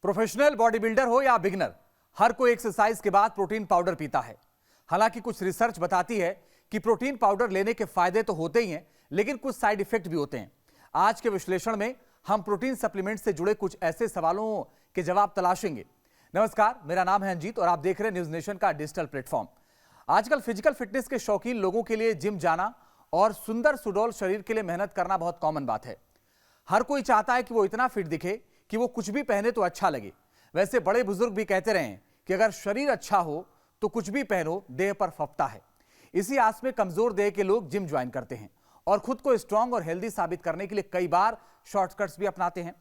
Professional body builder हो या beginner, हर कोई एक्सरसाइज के बाद प्रोटीन पाउडर पीता है। हालांकि कुछ रिसर्च बताती है कि प्रोटीन पाउडर लेने के फायदे तो होते ही हैं, लेकिन कुछ साइड इफेक्ट भी होते हैं। आज के विश्लेषण में हम प्रोटीन सप्लीमेंट से जुड़े कुछ ऐसे सवालों के जवाब तलाशेंगे। नमस्कार, मेरा नाम है अंजीत और आप देख रहे हैं न्यूज नेशन का डिजिटल प्लेटफॉर्म। आजकल फिजिकल फिटनेस के शौकीन लोगों के लिए जिम जाना और सुंदर सुडौल शरीर के लिए मेहनत करना बहुत कॉमन बात है। हर कोई चाहता है कि वो इतना फिट दिखे कि वो कुछ भी पहने तो अच्छा लगे। वैसे बड़े बुजुर्ग भी कहते रहे हैं कि अगर शरीर अच्छा हो तो कुछ भी पहनो देह पर फपता है। इसी आस में कमजोर देह के लोग जिम ज्वाइन करते हैं और खुद को स्ट्रांग और हेल्दी साबित करने के लिए कई बार शॉर्टकट्स भी अपनाते हैं।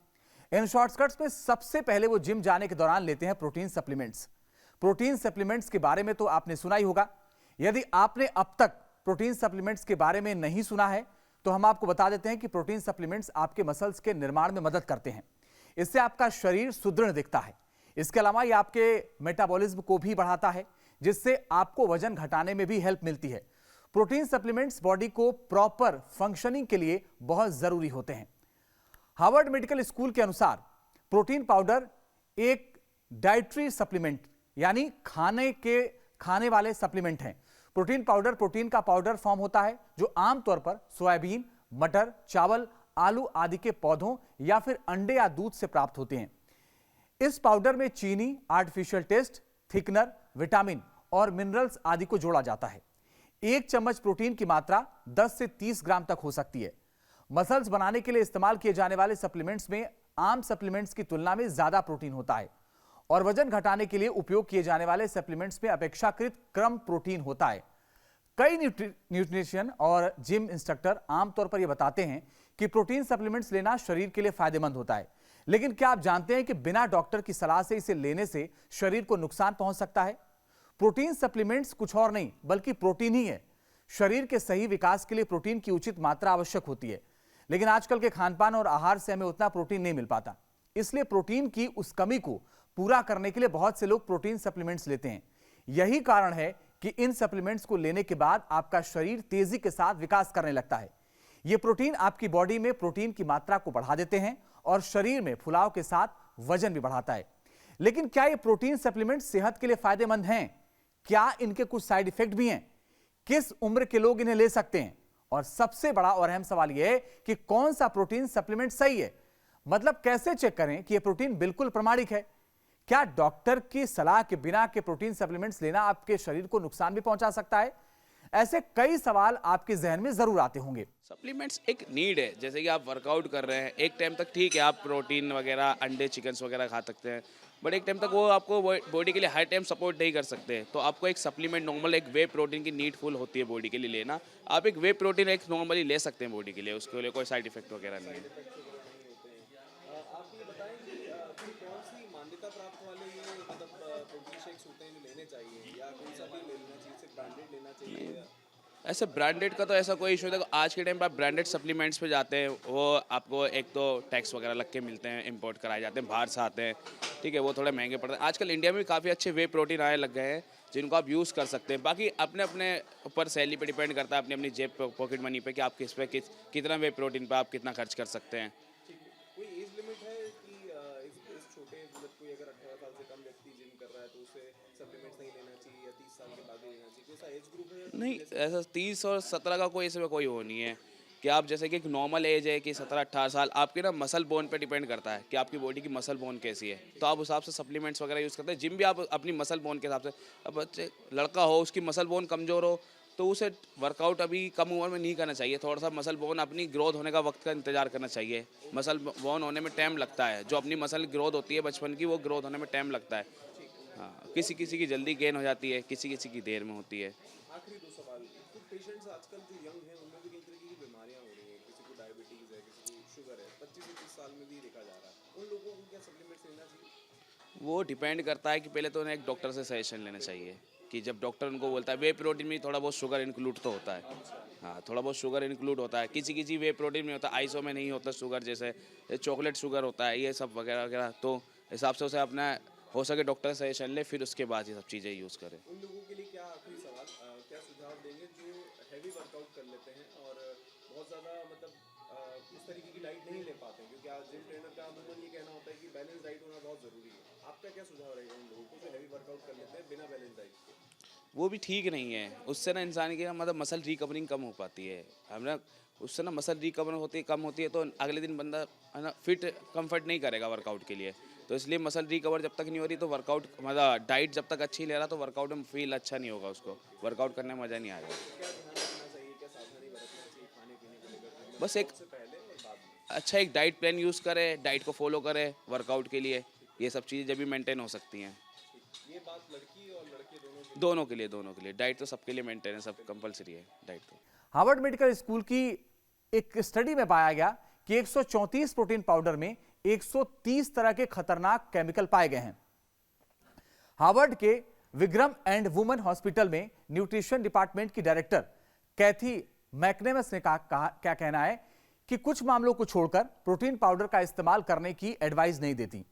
इन शॉर्टकट्स में सबसे पहले वो जिम जाने के दौरान लेते हैं प्रोटीन सप्लीमेंट्स। प्रोटीन सप्लीमेंट्स के बारे में तो आपने सुना ही होगा। यदि आपने अब तक प्रोटीन सप्लीमेंट्स के बारे में नहीं सुना है तो हम आपको बता देते हैं कि प्रोटीन सप्लीमेंट्स आपके मसल्स के निर्माण में मदद करते हैं। इससे आपका शरीर सुदृढ़ दिखता है। इसके अलावा ये आपके मेटाबॉलिज्म को भी बढ़ाता है, जिससे आपको वजन घटाने में भी हेल्प मिलती है। प्रोटीन सप्लीमेंट्स बॉडी को प्रॉपर फंक्शनिंग के लिए बहुत जरूरी होते हैं। हार्वर्ड मेडिकल स्कूल के अनुसार प्रोटीन पाउडर एक डाइटरी सप्लीमेंट यानी खाने वाले सप्लीमेंट हैं। प्रोटीन पाउडर प्रोटीन का पाउडर फॉर्म होता है जो आमतौर पर सोयाबीन, मटर, चावल, आलू आदि के पौधों या फिर अंडे या दूध से प्राप्त होते हैं। इस पाउडर में चीनी, आर्टिफिशियल टेस्ट, थिकनर, विटामिन और मिनरल्स आदि को जोड़ा जाता है। एक चम्मच प्रोटीन की मात्रा 10 से 30 ग्राम तक हो सकती है। मसल्स बनाने के लिए इस्तेमाल किए जाने वाले सप्लीमेंट्स में आम सप्लीमेंट्स की तुलना में ज्यादा प्रोटीन होता है और वजन घटाने के लिए उपयोग किए जाने वाले सप्लीमेंट्स में अपेक्षाकृत कम प्रोटीन होता है। कई न्यूट्रिशन और जिम इंस्ट्रक्टर आमतौर पर यह बताते हैं कि प्रोटीन सप्लीमेंट्स लेना शरीर के लिए फायदेमंद होता है, लेकिन क्या आप जानते हैं कि बिना डॉक्टर की सलाह से इसे लेने से शरीर को नुकसान पहुंच सकता है? प्रोटीन सप्लीमेंट्स कुछ और नहीं बल्कि प्रोटीन ही है। शरीर के सही विकास के लिए प्रोटीन की उचित मात्रा आवश्यक होती है, लेकिन आजकल के खानपान और आहार से हमें उतना प्रोटीन नहीं मिल पाता। इसलिए प्रोटीन की उस कमी को पूरा करने के लिए बहुत से लोग प्रोटीन सप्लीमेंट्स लेते हैं। यही कारण है कि इन सप्लीमेंट्स को लेने के बाद आपका शरीर तेजी के साथ विकास करने लगता है। ये प्रोटीन आपकी बॉडी में प्रोटीन की मात्रा को बढ़ा देते हैं और शरीर में फुलाव के साथ वजन भी बढ़ाता है। लेकिन क्या ये प्रोटीन सप्लीमेंट सेहत के लिए फायदेमंद हैं? क्या इनके कुछ साइड इफेक्ट भी हैं? किस उम्र के लोग इन्हें ले सकते हैं? और सबसे बड़ा और अहम सवाल यह है कि कौन सा प्रोटीन सप्लीमेंट सही है? मतलब कैसे चेक करें कि यह प्रोटीन बिल्कुल प्रामाणिक है? क्या डॉक्टर की सलाह के बिना के प्रोटीन सप्लीमेंट्स लेना आपके शरीर को नुकसान भी पहुंचा सकता है? ऐसे कई सवाल आपके जहन में जरूर आते होंगे। सप्लीमेंट्स एक नीड है। जैसे कि आप वर्कआउट कर रहे हैं, एक टाइम तक ठीक है, आप प्रोटीन वगैरह, अंडे, चिकन्स वगैरह खा सकते हैं, बट एक टाइम तक वो आपको बॉडी के लिए हर टाइम सपोर्ट नहीं कर सकते। तो आपको एक सप्लीमेंट नॉर्मल एक वे प्रोटीन की नीडफुल होती है बॉडी के लिए लेना। आप एक वे प्रोटीन एक नॉर्मली ले सकते हैं बॉडी के लिए, उसके लिए कोई साइड इफेक्ट वगैरह नहीं है। आप ये बताएं कि कौन सी मान्यता प्राप्त वाले ये मतलब प्रोटीन शेक्स होते हैं जो लेने चाहिए, या कौन सा भी ले लेना चाहिए, सिर्फ ब्रांडेड लेना चाहिए? ऐसे ब्रांडेड का तो ऐसा कोई इशू नहीं। आज के टाइम पर आप ब्रांडेड सप्लीमेंट्स पे जाते हैं, वो आपको एक तो टैक्स वगैरह लग के मिलते हैं, इंपोर्ट कराए जाते हैं, बाहर से आते हैं, ठीक है, वो थोड़े महंगे पड़ते हैं। आजकल इंडिया में भी काफ़ी अच्छे वे प्रोटीन आए लग गए हैं जिनको आप यूज़ कर सकते हैं। बाकी अपने अपने ऊपर सैलरी पे डिपेंड करता है, अपनी अपनी जेब पे, पॉकेट मनी पे, कि आप कितना वे प्रोटीन पर आप कितना खर्च कर सकते हैं। कोई एज लिमिट है कि इस छोटे मतलब कोई अगर 18 साल से कम व्यक्ति जिम कर रहा है तो उसे सप्लीमेंट्स नहीं लेना चाहिए, या 30 साल के बाद ही लेना चाहिए? कोई सा एज ग्रुप है? नहीं, ऐसा 30 और 17 का कोई इसमें कोई वो नहीं है कि आप जैसे कि एक नॉर्मल एज है कि 17-18 साल। आपके ना मसल बोन पे डिपेंड करता है कि आपकी बॉडी की मसल बोन कैसी है, तो आप उस हिसाब से सप्लीमेंट्स वगैरह यूज़ करते हैं। जिम भी आप अपनी मसल बोन के हिसाब से, अब बच्चे लड़का हो उसकी मसल बोन कमज़ोर हो तो उसे वर्कआउट अभी कम उम्र में नहीं करना चाहिए। थोड़ा सा मसल बोन अपनी ग्रोथ होने का वक्त का इंतजार करना चाहिए। मसल बोन होने में टाइम लगता है, जो अपनी मसल ग्रोथ होती है बचपन की, वो ग्रोथ होने में टाइम लगता है। हाँ, किसी किसी की जल्दी गेन हो जाती है, किसी किसी की देर में होती है। आखिरी दो सवाल। कुछ पेशेंट्स आजकल जो यंग हैं उनमें भी कई तरह की बीमारियां हो रही हैं, किसी को डायबिटीज़ है, किसी को शुगर है, 25 से 30 साल में भी देखा जा रहा है। उन लोगों को क्या सप्लीमेंट्स लेना चाहिए? वो डिपेंड करता है कि पहले तो उन्हें एक डॉक्टर से सजेशन लेना चाहिए कि जब डॉक्टर उनको बोलता है, वे प्रोटीन में थोड़ा बहुत शुगर इंक्लूड तो होता है। हाँ, थोड़ा बहुत शुगर इंक्लूड होता है, किसी किसी वे प्रोटीन में होता है, आइसो में नहीं होता शुगर, जैसे चॉकलेट शुगर होता है, ये सब वगैरह वगैरह। तो हिसाब से उसे अपना हो सके डॉक्टर से सजेशन ले, फिर उसके बाद ये सब चीज़ें यूज़ करें। उन लोगों के लिए क्या आखिरी सवाल, क्या सुझाव देंगे जो हैवी वर्कआउट कर लेते हैं और बहुत ज़्यादा मतलब उस तरीके की डाइट नहीं ले पाते हैं? क्योंकि आज जिम ट्रेनर का अमूमन ये कहना होता है कि बैलेंस डाइट होना बहुत ज़रूरी है। क्या सुझाव रहेगा उन लोगों को जो हैवी वर्कआउट कर लेते हैं बिना बैलेंस डाइट के? वो भी ठीक नहीं है। उससे ना इंसान की ना मतलब मसल रिकवरिंग कम हो पाती है। हम ना उससे ना मसल रिकवर होती कम होती है तो अगले दिन बंदा है ना फिट कंफर्ट नहीं करेगा वर्कआउट के लिए। तो इसलिए मसल रिकवर जब तक नहीं हो रही तो वर्कआउट मतलब डाइट जब तक अच्छी ले रहा तो वर्कआउट में फील अच्छा नहीं होगा, उसको वर्कआउट करने में मज़ा नहीं आएगा। क्या ध्यान रखना चाहिए, क्या सावधानी बरतना चाहिए खाने पीने को लेकर, बस एक से पहले और बाद में? अच्छा एक डाइट प्लान यूज़ करे, डाइट को फॉलो करे वर्कआउट के लिए, ये सब चीज़ें जब भी मेंटेन हो सकती हैं। ये बात लड़की और लड़के दोनों के लिए डाइट तो सबके लिए मेंटेन है, सब कंपलसरी है डाइट तो। हार्वर्ड मेडिकल स्कूल की एक स्टडी में पाया गया कि 134 प्रोटीन पाउडर में 130 तरह के खतरनाक केमिकल पाए गए हैं। हार्वर्ड के विक्रम एंड वुमेन हॉस्पिटल में न्यूट्रिशन डिपार्टमेंट की डायरेक्टर कैथी मैकनेमस ने क्या कहना है कि कुछ मामलों को छोड़कर प्रोटीन पाउडर का इस्तेमाल करने की एडवाइस नहीं देती।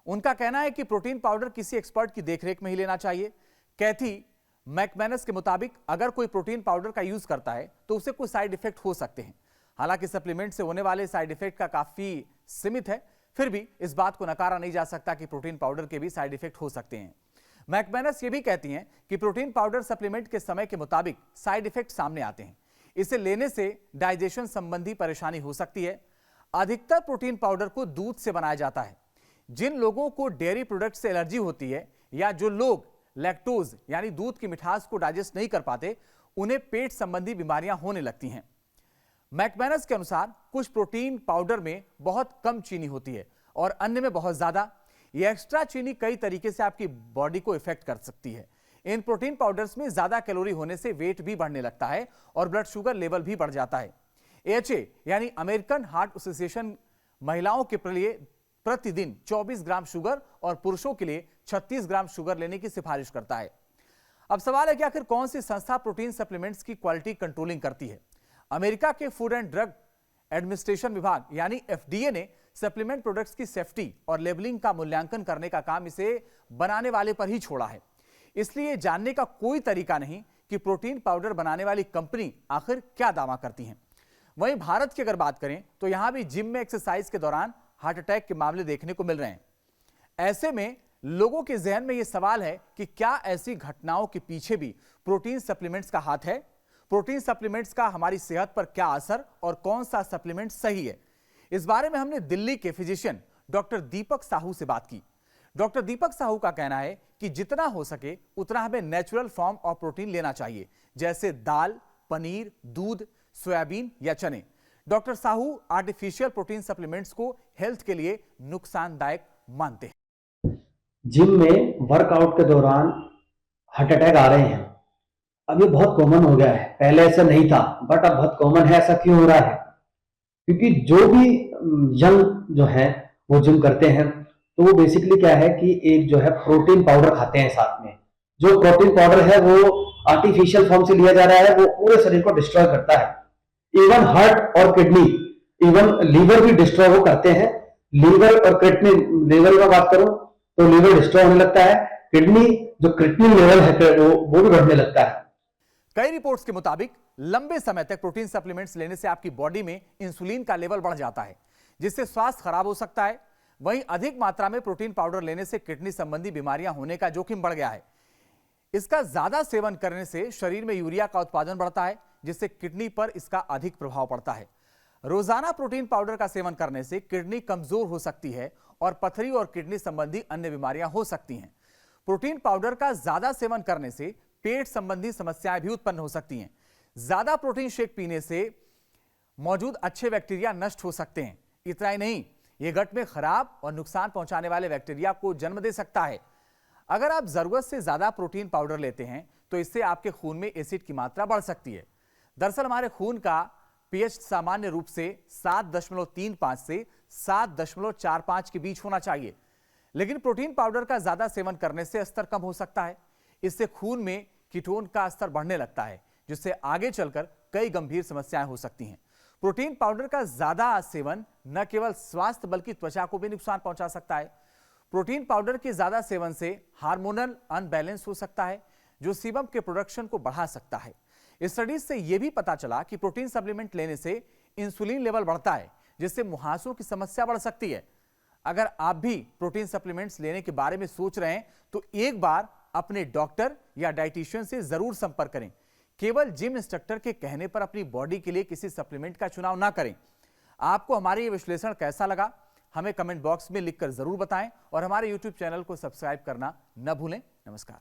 उनका कहना है कि प्रोटीन पाउडर किसी एक्सपर्ट की देखरेख में ही लेना चाहिए। कैथी मैकमेनस के मुताबिक अगर कोई प्रोटीन पाउडर का यूज करता है तो उसे कुछ साइड इफेक्ट हो सकते हैं। हालांकि सप्लीमेंट से होने वाले साइड इफेक्ट का काफी सीमित है, फिर भी इस बात को नकारा नहीं जा सकता कि प्रोटीन पाउडर के भी साइड इफेक्ट हो सकते हैं। मैकमेनस ये भी कहती हैं कि प्रोटीन पाउडर सप्लीमेंट के समय के मुताबिक साइड इफेक्ट सामने आते हैं। इसे लेने से डाइजेशन संबंधी परेशानी हो सकती है। अधिकतर प्रोटीन पाउडर को दूध से बनाया जाता है। जिन लोगों को डेयरी प्रोडक्ट से एलर्जी होती है या जो लोग लैक्टोज यानी दूध की मिठास को डाइजेस्ट नहीं कर पाते, उन्हें पेट संबंधी बीमारियां होने लगती हैं। मैकमेनस के अनुसार कुछ प्रोटीन पाउडर में बहुत कम चीनी होती है और अन्य में बहुत ज्यादा। यह एक्स्ट्रा चीनी कई तरीके से आपकी बॉडी को इफेक्ट कर सकती है। इन प्रोटीन पाउडर्स में ज्यादा कैलोरी होने से वेट भी बढ़ने लगता है और ब्लड शुगर लेवल भी बढ़ जाता है। AHA यानी अमेरिकन हार्ट एसोसिएशन महिलाओं के लिए प्रतिदिन 24 ग्राम शुगर और पुरुषों के लिए 36 ग्राम शुगर लेने की सिफारिश करता है। अब सवाल है कि आखिर कौन सी संस्था प्रोटीन सप्लीमेंट्स की क्वालिटी कंट्रोलिंग करती है? अमेरिका के फूड एंड ड्रग एडमिनिस्ट्रेशन विभाग यानी FDA ने सप्लीमेंट प्रोडक्ट्स की सेफ्टी और लेबलिंग का मूल्यांकन करने का काम इसे बनाने वाले पर ही छोड़ा है। इसलिए जानने का कोई तरीका नहीं कि प्रोटीन पाउडर बनाने वाली कंपनी आखिर क्या दावा करती है। वहीं भारत की अगर बात करें तो यहां भी जिम में एक्सरसाइज के दौरान हार्ट अटैक के मामले देखने को मिल रहे हैं। ऐसे में लोगों के जहन में यह सवाल है कि क्या ऐसी घटनाओं के पीछे भी प्रोटीन सप्लीमेंट्स का हाथ है? प्रोटीन सप्लीमेंट्स का हमारी सेहत पर क्या असर और कौन सा सप्लीमेंट सही है? इस बारे में हमने दिल्ली के फिजिशियन डॉक्टर दीपक साहू से बात की। डॉक्टर दीपक साहू का कहना है कि जितना हो सके उतना हमें नेचुरल फॉर्म ऑफ प्रोटीन लेना चाहिए, जैसे दाल, पनीर, दूध, सोयाबीन या चने। Doctor Sahu artificial protein supplements को हेल्थ के लिए नुकसानदायक मानते हैं। जिम में वर्कआउट के दौरान हार्ट अटैक आ रहे हैं। अब ये बहुत कॉमन हो गया है, पहले ऐसा नहीं था बट अब बहुत कॉमन है। ऐसा क्यों हो रहा है? क्योंकि जो भी यंग जो है वो जिम करते हैं तो वो बेसिकली क्या है कि एक जो है प्रोटीन पाउडर खाते हैं साथ में। जो प्रोटीन पाउडर है वो आर्टिफिशियल फॉर्म से लिया जा रहा है, वो पूरे शरीर को डिस्ट्रॉय करता है। इवन हार्ट और किडनी, इवन लीवर भी डिस्ट्रॉय वो करते हैं। लीवर और किडनी, लीवर का बात करूं तो लीवर डिस्ट्रॉय होने लगता है, किडनी जो क्रिएटिनिन लेवल है वो भी बढ़ने लगता है। कई रिपोर्ट्स के मुताबिक लंबे समय तक प्रोटीन सप्लीमेंट्स लेने से आपकी बॉडी में इंसुलिन का लेवल बढ़ जाता है, जिससे स्वास्थ्य खराब हो सकता है। वहीं अधिक मात्रा में प्रोटीन पाउडर लेने से किडनी संबंधी बीमारियां होने का जोखिम बढ़ गया है। इसका ज्यादा सेवन करने से शरीर में यूरिया का उत्पादन बढ़ता है, जिससे किडनी पर इसका अधिक प्रभाव पड़ता है। रोजाना प्रोटीन पाउडर का सेवन करने से किडनी कमजोर हो सकती है और पथरी और किडनी संबंधी अन्य बीमारियां हो सकती हैं। प्रोटीन पाउडर का ज्यादा सेवन करने से पेट संबंधी समस्याएं भी उत्पन्न हो सकती हैं। ज्यादा प्रोटीन शेक पीने से मौजूद अच्छे बैक्टीरिया नष्ट हो सकते हैं। इतना ही नहीं, यह गट में खराब और नुकसान पहुंचाने वाले बैक्टीरिया को जन्म दे सकता है। अगर आप जरूरत से ज्यादा प्रोटीन पाउडर लेते हैं तो इससे आपके खून में एसिड की मात्रा बढ़ सकती है। दरअसल हमारे खून का पीएच सामान्य रूप से 7.35 से 7.45 के बीच होना चाहिए, लेकिन प्रोटीन पाउडर का ज्यादा सेवन करने से स्तर कम हो सकता है। इससे खून में कीटोन का स्तर बढ़ने लगता है, जिससे आगे चलकर कई गंभीर समस्याएं हो सकती हैं। प्रोटीन पाउडर का ज्यादा सेवन न केवल स्वास्थ्य बल्कि त्वचा को भी नुकसान पहुंचा सकता है। प्रोटीन पाउडर के ज्यादा सेवन से हार्मोनल अनबैलेंस हो सकता है, जो सीबम के प्रोडक्शन को बढ़ा सकता है। इस स्टडीज से यह भी पता चला कि प्रोटीन सप्लीमेंट लेने से इंसुलिन लेवल बढ़ता है, जिससे मुहासों की समस्या बढ़ सकती है। अगर आप भी प्रोटीन सप्लीमेंट्स लेने के बारे में सोच रहे हैं तो एक बार अपने डॉक्टर या डाइटिशियन से जरूर संपर्क करें। केवल जिम इंस्ट्रक्टर के कहने पर अपनी बॉडी के लिए किसी सप्लीमेंट का चुनाव ना करें। आपको हमारा ये विश्लेषण कैसा लगा हमें कमेंट बॉक्स में लिखकर जरूर बताएं और हमारे YouTube चैनल को सब्सक्राइब करना न भूलें। नमस्कार।